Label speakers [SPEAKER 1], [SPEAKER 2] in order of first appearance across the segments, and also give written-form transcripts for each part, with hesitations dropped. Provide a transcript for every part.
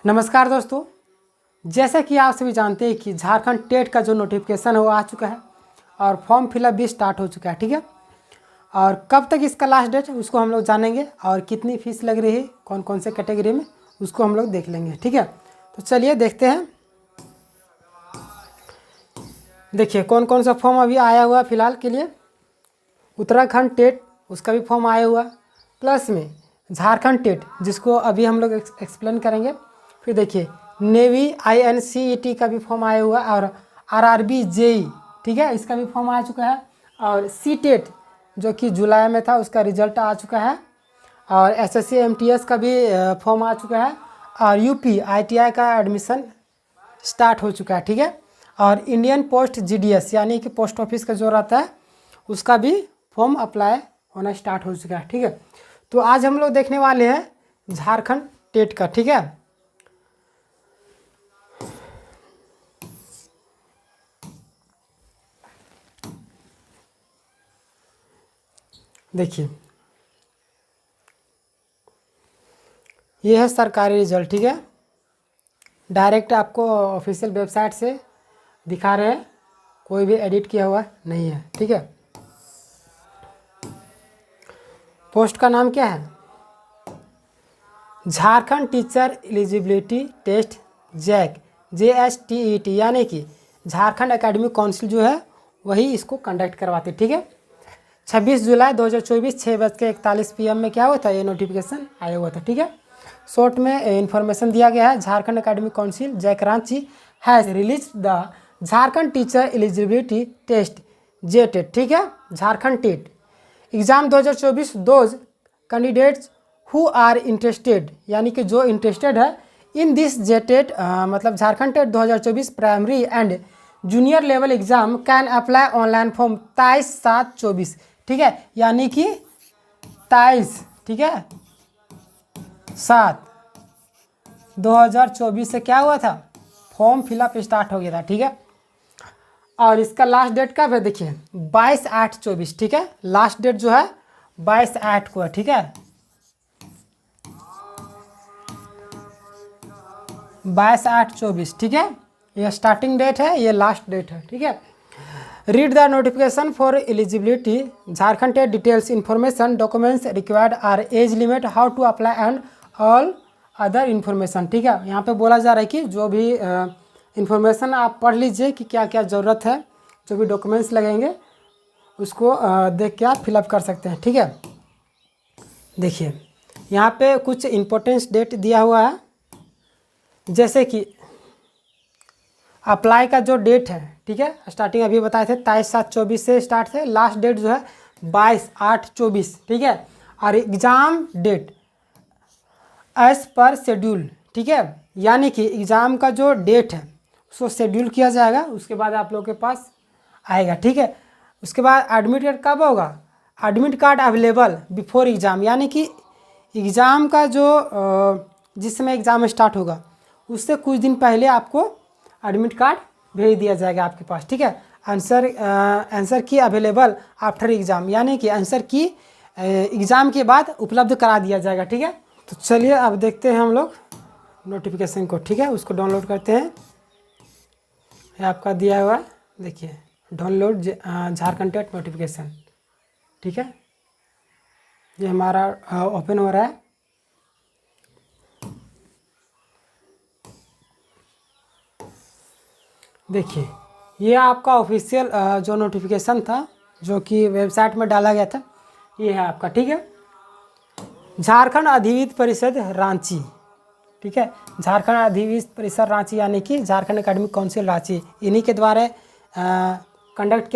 [SPEAKER 1] नमस्कार दोस्तों, जैसा कि आप सभी जानते हैं कि झारखंड टेट का जो नोटिफिकेशन है वो आ चुका है और फॉर्म फिलअप भी स्टार्ट हो चुका है। ठीक है, और कब तक इसका लास्ट डेट है उसको हम लोग जानेंगे और कितनी फीस लग रही है कौन कौन से कैटेगरी में उसको हम लोग देख लेंगे। ठीक है, तो चलिए देखते हैं। देखिए कौन कौन सा फॉर्म अभी आया हुआ फ़िलहाल के लिए। उत्तराखंड टेट उसका भी फॉर्म आया हुआ, प्लस में झारखंड टेट जिसको अभी हम लोग एक्सप्लेन करेंगे। फिर देखिए नेवी INCET का भी फॉर्म आया हुआ और RRB JEE, ठीक है, इसका भी फॉर्म आ चुका है। और CTET जो कि जुलाई में था उसका रिजल्ट आ चुका है। और SSC MTS का भी फॉर्म आ चुका है। और UP ITI का एडमिशन स्टार्ट हो चुका है। ठीक है, और इंडियन पोस्ट GDS यानी कि पोस्ट ऑफिस का जो रहता है उसका भी फॉर्म अप्लाई होना स्टार्ट हो चुका है। ठीक है, तो आज हम लोग देखने वाले हैं झारखंड टेट का। ठीक है, देखिए ये है सरकारी रिजल्ट। ठीक है, डायरेक्ट आपको ऑफिशियल वेबसाइट से दिखा रहे हैं, कोई भी एडिट किया हुआ नहीं है। ठीक है, पोस्ट का नाम क्या है? Jharkhand teacher eligibility test JAC JSTET, यानी कि झारखंड एकेडमिक काउंसिल जो है वही इसको कंडक्ट करवाते। ठीक है, 26 जुलाई 2024 6:41 PM में क्या हुआ था, ये नोटिफिकेशन आया हुआ था। ठीक है, शॉर्ट में इंफॉर्मेशन दिया गया है। Jharkhand academic council JAC Ranchi has release the Jharkhand teacher eligibility test JTET। ठीक है, Jharkhand TET exam 2024 those candidates who are interested, यानी कि जो इंटरेस्टेड है इन दिस JTET मतलब Jharkhand TET 2024 primary and junior level exam can apply online form 23/7/24। ठीक है, यानी कि 23, ठीक है, 7/2024 से क्या हुआ था, फॉर्म फिलअप स्टार्ट हो गया था। ठीक है, और इसका लास्ट डेट कब है, देखिए 22/8/24। ठीक है, लास्ट डेट जो है 22/8 को है। ठीक है, 22/8/24। ठीक है, ये स्टार्टिंग डेट है, ये लास्ट डेट है। ठीक है, read the notification for eligibility Jharkhand TET details information documents required are age limit how to apply and all other information. ठीक है, यहाँ पे बोला जा रहा है कि जो भी इन्फॉर्मेशन आप पढ़ लीजिए कि क्या क्या ज़रूरत है, जो भी डॉक्यूमेंट्स लगेंगे उसको देख के आप फिलअप कर सकते हैं। ठीक है, देखिए यहाँ पे कुछ इम्पोर्टेंस डेट दिया हुआ है, जैसे कि अप्लाई का जो डेट है, ठीक है, स्टार्टिंग अभी बताए थे 23/7/24 से स्टार्ट थे, लास्ट डेट जो है 22/8/24। ठीक है, और exam date as per schedule. ठीक है, यानी कि एग्ज़ाम का जो डेट है उसको शेड्यूल किया जाएगा, उसके बाद आप लोग के पास आएगा। ठीक है, उसके बाद एडमिट कार्ड कब होगा, admit card available before exam, यानी कि एग्ज़ाम का जो जिस समय एग्ज़ाम स्टार्ट होगा उससे कुछ दिन पहले आपको एडमिट कार्ड भेज दिया जाएगा आपके पास। ठीक है, आंसर की अवेलेबल आफ्टर एग्ज़ाम, यानी कि आंसर की एग्ज़ाम के बाद उपलब्ध करा दिया जाएगा। ठीक है, तो चलिए अब देखते हैं हम लोग नोटिफिकेशन को। ठीक है, उसको डाउनलोड करते हैं, ये आपका दिया हुआ है, देखिए डाउनलोड झारखंड टेट नोटिफिकेशन। ठीक है, ये हमारा ओपन हो रहा है। देखिए ये आपका ऑफिशियल जो नोटिफिकेशन था जो कि वेबसाइट में डाला गया था, ये है आपका। ठीक है, झारखंड अधिविद्य परिषद रांची। ठीक है, झारखंड अधिविद्य परिषद रांची यानी कि झारखंड एकेडमिक काउंसिल रांची, इन्हीं के द्वारा कंडक्ट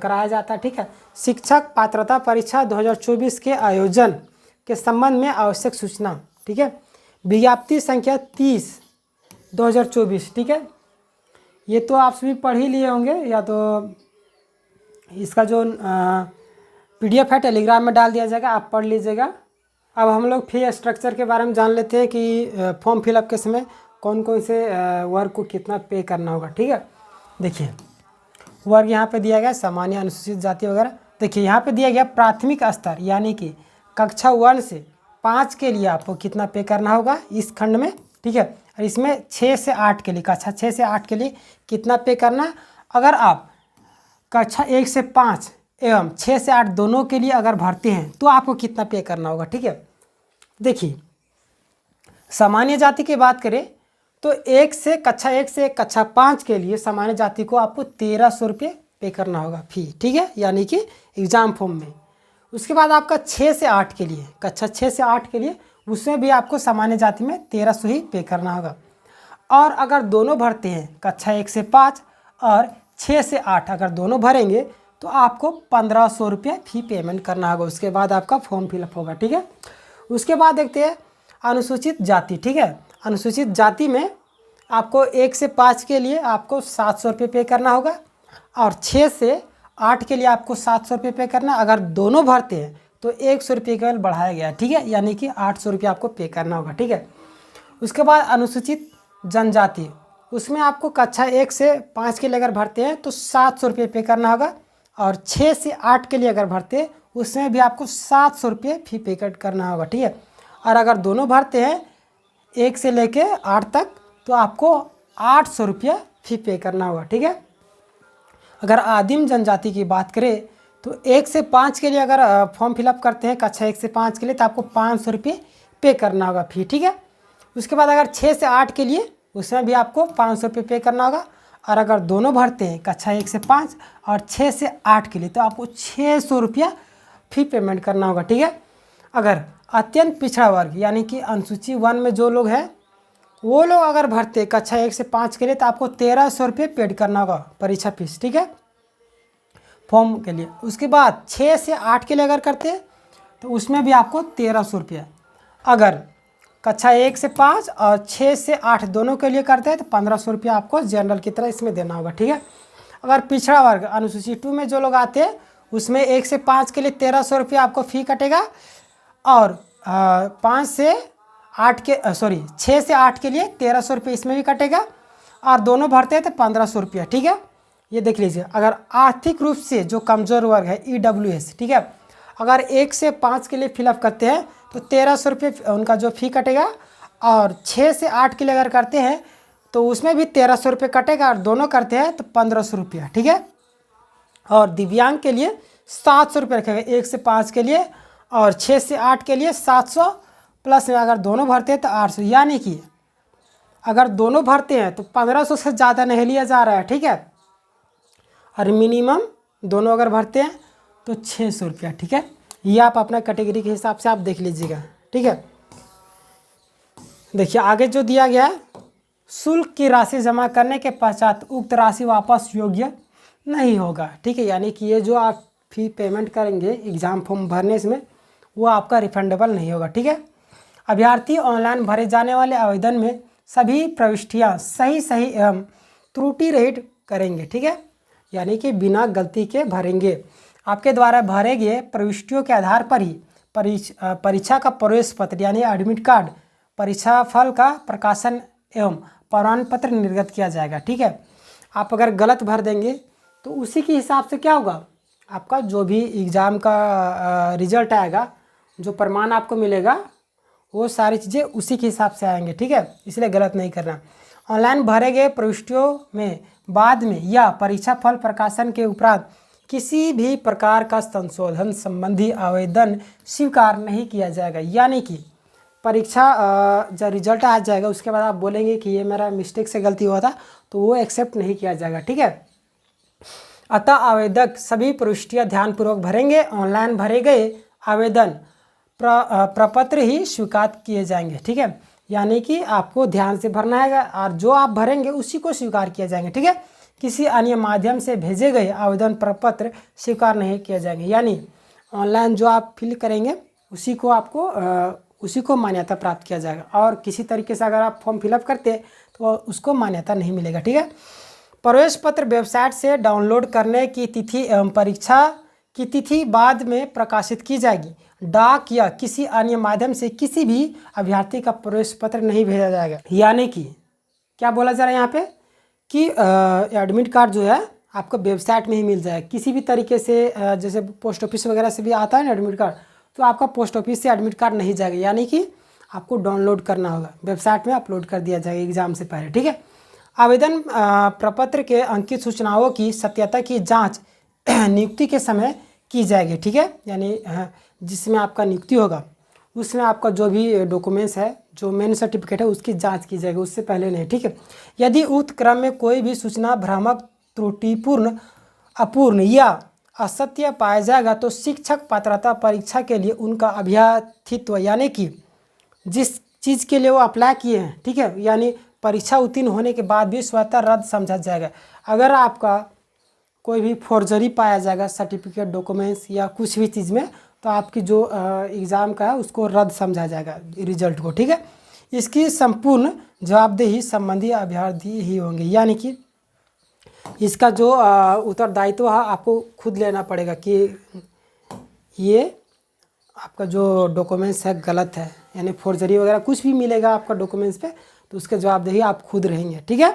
[SPEAKER 1] कराया जाता है। ठीक है, शिक्षक पात्रता परीक्षा 2024 के आयोजन के संबंध में आवश्यक सूचना। ठीक है, विज्ञप्ति संख्या 30/2024। ठीक है, ये तो आप सभी पढ़ ही लिए होंगे, या तो इसका जो PDF है टेलीग्राम में डाल दिया जाएगा, आप पढ़ लीजिएगा। अब हम लोग फी स्ट्रक्चर के बारे में जान लेते हैं कि फॉर्म फिलअप के समय कौन कौन से वर्ग को कितना पे करना होगा। ठीक है, देखिए वर्ग यहाँ पे दिया गया सामान्य, अनुसूचित जाति वगैरह। देखिए यहाँ पे दिया गया प्राथमिक स्तर यानी कि कक्षा 1 से 5 के लिए आपको कितना पे करना होगा इस खंड में। ठीक है, और इसमें 6 से 8 के लिए, कक्षा 6 से 8 के लिए कितना पे करना है। अगर आप कक्षा 1 से 5 एवं 6 से 8 दोनों के लिए अगर भरते हैं तो आपको कितना पे करना होगा। ठीक है, देखिए सामान्य जाति की बात करें तो कक्षा 1 से कक्षा 5 के लिए सामान्य जाति को आपको 1300 रुपये पे करना होगा फी। ठीक है, यानी कि एग्ज़ाम फॉर्म में। उसके बाद आपका 6 से 8 के लिए, कक्षा 6 से 8 के लिए उसमें भी आपको सामान्य जाति में 1300 ही पे करना होगा। और अगर दोनों भरते हैं कक्षा 1 से 5 और 6 से 8 अगर दोनों भरेंगे तो आपको 1500 रुपये फी पेमेंट करना होगा। उसके बाद आपका फॉर्म फिलअप होगा। ठीक है, उसके बाद देखते हैं अनुसूचित जाति। ठीक है, अनुसूचित जाति में आपको 1 से 5 के लिए आपको 700 रुपये पे करना होगा और 6 से 8 के लिए आपको 700 रुपये पे करना। अगर दोनों भरते हैं तो 100 रुपये केवल बढ़ाया गया। ठीक है, यानी कि 800 रुपये आपको पे करना होगा। ठीक है, उसके बाद अनुसूचित जनजाति, उसमें आपको कक्षा 1 से 5 के लिए अगर भरते हैं तो 700 रुपये पे करना होगा और 6 से 8 के लिए अगर भरते हैं उसमें भी आपको 700 रुपये फी पे करना होगा। ठीक है, और अगर दोनों भरते हैं 1 से लेके 8 तक तो आपको 800 रुपये फी पे करना होगा। ठीक है, अगर आदिम जनजाति की बात करें तो 1 से 5 के लिए अगर फॉर्म फिलअप करते हैं कक्षा 1 से 5 के लिए तो आपको 500 रुपये पे करना होगा फी। ठीक है, उसके बाद अगर 6 से 8 के लिए उसमें भी आपको 500 रुपये पे करना होगा और अगर दोनों भरते हैं कक्षा 1 से 5 और 6 से 8 के लिए तो आपको 600 रुपया फी पेमेंट करना होगा। ठीक है, अगर अत्यंत पिछड़ा वर्ग यानी कि अनुसूची 1 में जो लोग हैं वो लोग अगर भरते कक्षा 1 से 5 के लिए तो आपको 1300 रुपये पेड करना होगा परीक्षा फीस। ठीक है, फॉर्म के लिए। उसके बाद 6 से 8 के लिए अगर करते हैं तो उसमें भी आपको 1300 रुपया। अगर कक्षा 1 से 5 और 6 से 8 दोनों के लिए करते हैं तो 1500 रुपया आपको जनरल की तरह इसमें देना होगा। ठीक है, अगर पिछड़ा वर्ग अनुसूची 2 में जो लोग आते हैं उसमें 1 से 5 के लिए 1300 रुपया आपको फ़ी कटेगा और 6 से 8 के लिए 1300 रुपये इसमें भी कटेगा और दोनों भरते हैं तो 1500 रुपया। ठीक है, ये देख लीजिए। अगर आर्थिक रूप से जो कमज़ोर वर्ग है EWS, ठीक है, अगर 1 से 5 के लिए फिलअप करते हैं तो 1300 रुपये उनका जो फ़ी कटेगा और 6 से 8 के लिए अगर करते हैं तो उसमें भी 1300 रुपये कटेगा और दोनों करते हैं तो 1500 रुपया। ठीक है, और दिव्यांग के लिए 700 रुपये रखेगा 1 से 5 के लिए और 6 से 8 के लिए 700 प्लस में अगर दोनों भरते हैं तो 800, यानी कि अगर दोनों भरते हैं तो 1500 से ज़्यादा नहीं लिया जा रहा है। ठीक है, और मिनिमम दोनों अगर भरते हैं तो 600 रुपया। ठीक है, ये आप अपना कैटेगरी के हिसाब से आप देख लीजिएगा। ठीक है, देखिए आगे जो दिया गया है, शुल्क की राशि जमा करने के पश्चात उक्त राशि वापस योग्य नहीं होगा। ठीक है, यानी कि ये जो आप फी पेमेंट करेंगे एग्ज़ाम फॉर्म भरने में वो आपका रिफंडेबल नहीं होगा। ठीक है, अभ्यर्थी ऑनलाइन भरे जाने वाले आवेदन में सभी प्रविष्टियां सही एवं त्रुटि रहित करेंगे। ठीक है, यानी कि बिना गलती के भरेंगे। आपके द्वारा भरे गए प्रविष्टियों के आधार पर ही परीक्षा का प्रवेश पत्र यानी एडमिट कार्ड, परीक्षा फल का प्रकाशन एवं प्रमाण पत्र निर्गत किया जाएगा। ठीक है, आप अगर गलत भर देंगे तो उसी के हिसाब से क्या होगा, आपका जो भी एग्ज़ाम का रिजल्ट आएगा, जो प्रमाण आपको मिलेगा वो सारी चीज़ें उसी के हिसाब से आएंगे। ठीक है, इसलिए गलत नहीं करना। ऑनलाइन भरे गए प्रविष्टियों में बाद में या परीक्षा फल प्रकाशन के उपरांत किसी भी प्रकार का संशोधन संबंधी आवेदन स्वीकार नहीं किया जाएगा। यानी कि परीक्षा जब रिजल्ट आ जाएगा उसके बाद आप बोलेंगे कि ये मेरा मिस्टेक से गलती हुआ था तो वो एक्सेप्ट नहीं किया जाएगा। ठीक है, अतः आवेदक सभी प्रविष्टियां ध्यानपूर्वक भरेंगे। ऑनलाइन भरे गए आवेदन प्रपत्र ही स्वीकार किए जाएंगे। ठीक है, यानी कि आपको ध्यान से भरना है और जो आप भरेंगे उसी को स्वीकार किया जाएंगे। ठीक है, किसी अन्य माध्यम से भेजे गए आवेदन प्रपत्र स्वीकार नहीं किए जाएंगे। यानी ऑनलाइन जो आप फिल करेंगे उसी को मान्यता प्राप्त किया जाएगा और किसी तरीके से अगर आप फॉर्म फिलअप करते हैं तो उसको मान्यता नहीं मिलेगा। ठीक है, प्रवेश पत्र वेबसाइट से डाउनलोड करने की तिथि एवं परीक्षा की तिथि बाद में प्रकाशित की जाएगी। डाक या किसी अन्य माध्यम से किसी भी अभ्यर्थी का प्रवेश पत्र नहीं भेजा जाएगा। यानी कि क्या बोला जा रहा है यहाँ पे कि एडमिट कार्ड जो है आपको वेबसाइट में ही मिल जाएगा। किसी भी तरीके से जैसे पोस्ट ऑफिस वगैरह से भी आता है ना एडमिट कार्ड, तो आपका पोस्ट ऑफिस से एडमिट कार्ड नहीं जाएगा। यानी कि आपको डाउनलोड करना होगा, वेबसाइट में अपलोड कर दिया जाएगा एग्ज़ाम से पहले, ठीक है। आवेदन प्रपत्र के अंकित सूचनाओं की सत्यता की जांच नियुक्ति के समय की जाएगी, ठीक है। यानी जिसमें आपका नियुक्ति होगा उसमें आपका जो भी डॉक्यूमेंट्स है, जो मेन सर्टिफिकेट है, उसकी जांच की जाएगी, उससे पहले नहीं, ठीक है। यदि उक्त क्रम में कोई भी सूचना भ्रामक, त्रुटिपूर्ण, अपूर्ण या असत्य पाया जाएगा तो शिक्षक पात्रता परीक्षा के लिए उनका अभ्यर्थित्व, यानी कि जिस चीज़ के लिए वो अप्लाई किए हैं, ठीक है, यानी परीक्षा उत्तीर्ण होने के बाद भी स्वतः रद्द समझा जाएगा। अगर आपका कोई भी फॉर्जरी पाया जाएगा सर्टिफिकेट, डॉक्यूमेंट्स या कुछ भी चीज़ में, तो आपकी जो एग्ज़ाम का है उसको रद्द समझा जाएगा रिजल्ट को, ठीक है। इसकी संपूर्ण जवाबदेही संबंधी अभ्यर्थी ही होंगे, यानी कि इसका जो उत्तरदायित्व है आपको खुद लेना पड़ेगा कि ये आपका जो डॉक्यूमेंट्स है गलत है, यानी फॉर्जरी वगैरह कुछ भी मिलेगा आपका डॉक्यूमेंट्स पे तो उसके जवाबदेही आप खुद रहेंगे, ठीक है।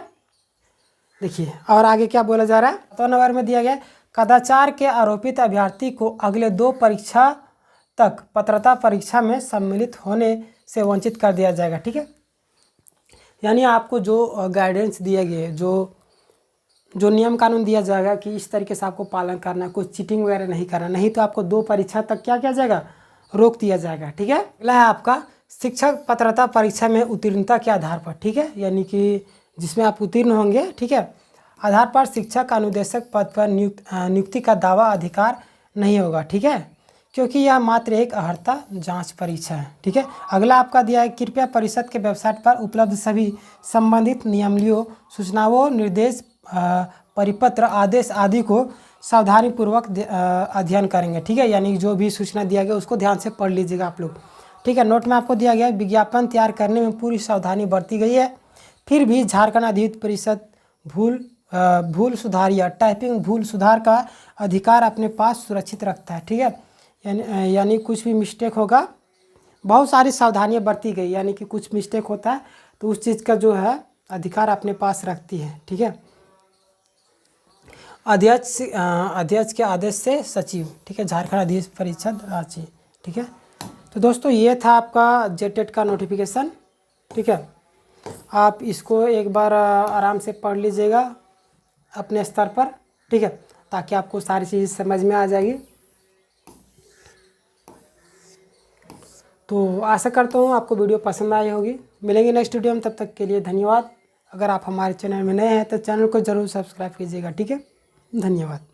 [SPEAKER 1] देखिए और आगे क्या बोला जा रहा है, 7 नंबर में दिया गया कदाचार के आरोपित अभ्यर्थी को अगले 2 परीक्षा तक पात्रता परीक्षा में सम्मिलित होने से वंचित कर दिया जाएगा, ठीक है। यानी आपको जो गाइडेंस दिए गए, जो नियम कानून दिया जाएगा कि इस तरीके से आपको पालन करना, कुछ चीटिंग वगैरह नहीं करना, नहीं तो आपको 2 परीक्षा तक क्या किया जाएगा, रोक दिया जाएगा, ठीक है। अगला है आपका शिक्षक पात्रता परीक्षा में उत्तीर्णता के आधार पर, ठीक है, यानी कि जिसमें आप उत्तीर्ण होंगे, ठीक है, आधार पर शिक्षक अनुदेशक पद पर नियुक्ति का दावा अधिकार नहीं होगा, ठीक है, क्योंकि यह मात्र एक अर्हता जांच परीक्षा है, ठीक है। अगला आपका दिया है कृपया परिषद के वेबसाइट पर उपलब्ध सभी संबंधित नियमावलियों, सूचनाओं, निर्देश, परिपत्र, आदेश आदि को सावधानीपूर्वक अध्ययन करेंगे, ठीक है। यानी जो भी सूचना दिया गया उसको ध्यान से पढ़ लीजिएगा आप लोग, ठीक है। नोट में आपको दिया गया विज्ञापन तैयार करने में पूरी सावधानी बरती गई है, फिर भी झारखंड अधिविद्य परिषद भूल सुधार या टाइपिंग भूल सुधार का अधिकार अपने पास सुरक्षित रखता है, ठीक है। यानी कुछ भी मिस्टेक होगा, बहुत सारी सावधानियां बरती गई, यानी कि कुछ मिस्टेक होता है तो उस चीज़ का जो है अधिकार अपने पास रखती है, ठीक है। अध्यक्ष के आदेश से सचिव, ठीक है, झारखंड अधिविद्य परिषद रांची, ठीक है। तो दोस्तों ये था आपका जेटेट का नोटिफिकेशन, ठीक है। आप इसको एक बार आराम से पढ़ लीजिएगा अपने स्तर पर, ठीक है, ताकि आपको सारी चीज़ समझ में आ जाएगी। तो आशा करता हूँ आपको वीडियो पसंद आई होगी। मिलेंगे नेक्स्ट वीडियो में, तब तक के लिए धन्यवाद। अगर आप हमारे चैनल में नए हैं तो चैनल को ज़रूर सब्सक्राइब कीजिएगा, ठीक है। धन्यवाद।